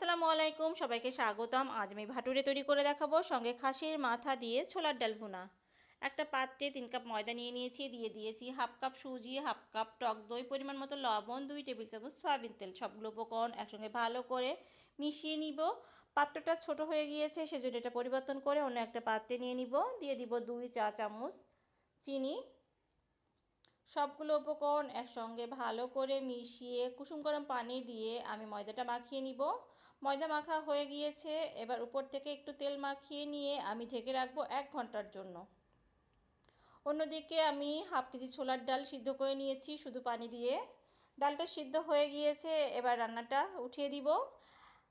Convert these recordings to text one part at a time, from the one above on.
আসসালামু আলাইকুম, সবাইকে স্বাগতম। আজ আমি ভাটুরে তৈরি করে দেখাবো, সঙ্গে খাসির মাথা দিয়ে ছোলার ডাল ভুনা। একটা পাত্রে 3 কাপ ময়দা নিয়ে নিয়েছি, দিয়ে দিয়েছি হাফ কাপ সুজি, হাফ কাপ টক দই, পরিমাণ মতো লবণ, 2 টেবিল চামচ সয়াবিন তেল। সবগুলো উপকরণ একসঙ্গে ভালো করে মিশিয়ে নিব। পাত্রটা ছোট হয়ে গিয়েছে, সেজন্য এটা পরিবর্তন করে অন্য একটা পাত্রে নিয়ে নিব। দিয়ে দিব 2 চা চামচ চিনি। সবগুলো উপকরণ একসঙ্গে ভালো করে মিশিয়ে কুসুম গরম পানি দিয়ে আমি ময়দাটা মাখিয়ে নিব। ময়দা মাখা হয়ে গিয়েছে, এবার উপর থেকে একটু তেল মাখিয়ে নিয়ে আমি ঢেকে রাখবো 1 ঘন্টার জন্য। অন্যদিকে আমি হাফ কেজি ছোলার ডাল সিদ্ধ করে নিয়েছি শুধু পানি দিয়ে। ডালটা সিদ্ধ হয়ে গিয়েছে, এবার রান্নাটা উঠিয়ে দিব।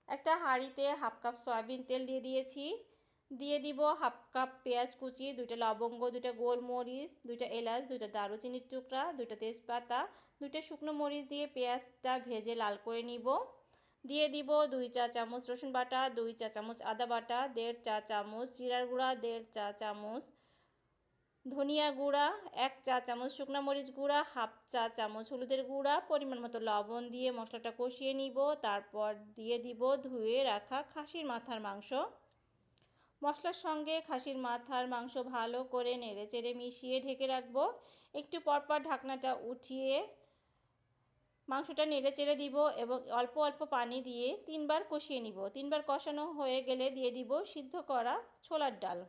একটা হাঁড়িতে হাফ কাপ সয়াবিন তেল দিয়ে দিয়েছি। দিয়ে দিব হাফ কাপ পেঁয়াজ কুচি, 2টা লবঙ্গ, 2টা গোলমরিচ, 2টা এলাচ, 2টা দারুচিনির টুকরা, 2টা তেজপাতা, 2টা শুকনো মরিচ দিয়ে পেঁয়াজটা ভেজে লাল করে নিব। দিয়ে দিব 2 চা চামচ রসুন বাটা, 2 চা চামচ আদা বাটা, 1.5 চা চামচ জিরার গুঁড়া, 1.5 চা চামচ ধনিয়া গুঁড়া, 1 চা চামচ শুকনো মরিচ গুঁড়া, হাফ চা চামচ হলুদের গুঁড়া, পরিমাণ মতো লবণ দিয়ে মশলাটা কষিয়ে নিব। তারপর দিয়ে দিব ধুয়ে রাখা খাসির মাথার মাংস। মশলার সঙ্গে খাসির মাথার মাংস ভালো করে নেড়েচেড়ে মিশিয়ে ঢেকে রাখবো। একটু পরপর ঢাকনাটা উঠিয়ে মাংসটা নেড়েচেড়ে দিব এবং অল্প অল্প পানি দিয়ে 3 বার কষিয়ে নিব। 3 বার কষানো হয়ে গেলে দিয়ে দিব সিদ্ধ করা ছোলার ডাল।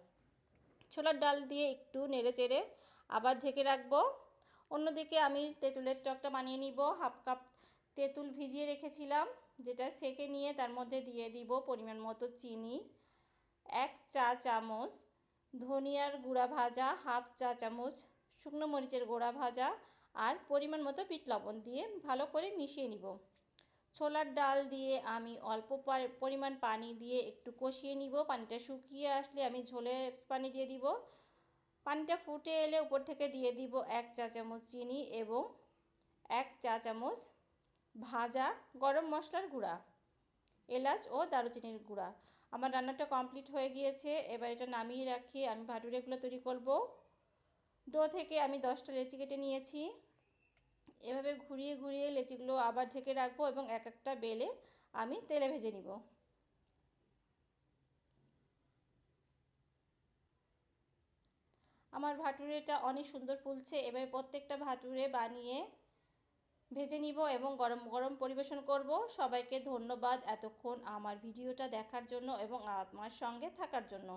ছোলার ডাল দিয়ে একটু নেড়েচেড়ে আবার ঢেকে রাখবো। অন্যদিকে আমি তেঁতুলের টকটা বানিয়ে নিব। হাফ কাপ তেঁতুল ভিজিয়ে রেখেছিলাম, যেটা ছেঁকে নিয়ে তার মধ্যে দিয়ে দিব পরিমাণ মতো চিনি, 1 চা চামচ ধনিয়ার গুঁড়া ভাজা, হাফ চা চামচ শুকনো মরিচের গুঁড়া ভাজা আর পরিমাণ মতো বিট লবণ দিয়ে ভালো করে মিশিয়ে নিব। ছোলার ডাল দিয়ে আমি অল্প পরিমাণ পানি দিয়ে একটু কষিয়ে নিব। পানিটা শুকিয়ে আসলে আমি ঝোলের পানি দিয়ে দিব। পানিটা ফুটে এলে উপর থেকে দিয়ে দিব 1 চা চামচ চিনি এবং 1 চা চামচ ভাজা গরম মশলার গুঁড়া, এলাচ ও দারুচিনির গুঁড়া। আমার রান্নাটা কমপ্লিট হয়ে গিয়েছে, এবার এটা নামিয়ে রাখি আমি ভাটুরেগুলো তৈরি করব। ডো থেকে আমি 10টা লেচি কেটে নিয়েছি। এভাবে ঘুরিয়ে ঘুরিয়ে লেচিগুলো আবার ঢেকে রাখবো এবং এক একটা বেলে আমি তেলে ভেজে নিব। আমার ভাটুরেটা অনেক সুন্দর ফুলছে। এভাবে প্রত্যেকটা ভাটুরে বানিয়ে ভেজে নিব এবং গরম গরম পরিবেশন করব। সবাইকে ধন্যবাদ এতক্ষণ আমার ভিডিওটা দেখার জন্য এবং আমার সঙ্গে থাকার জন্য।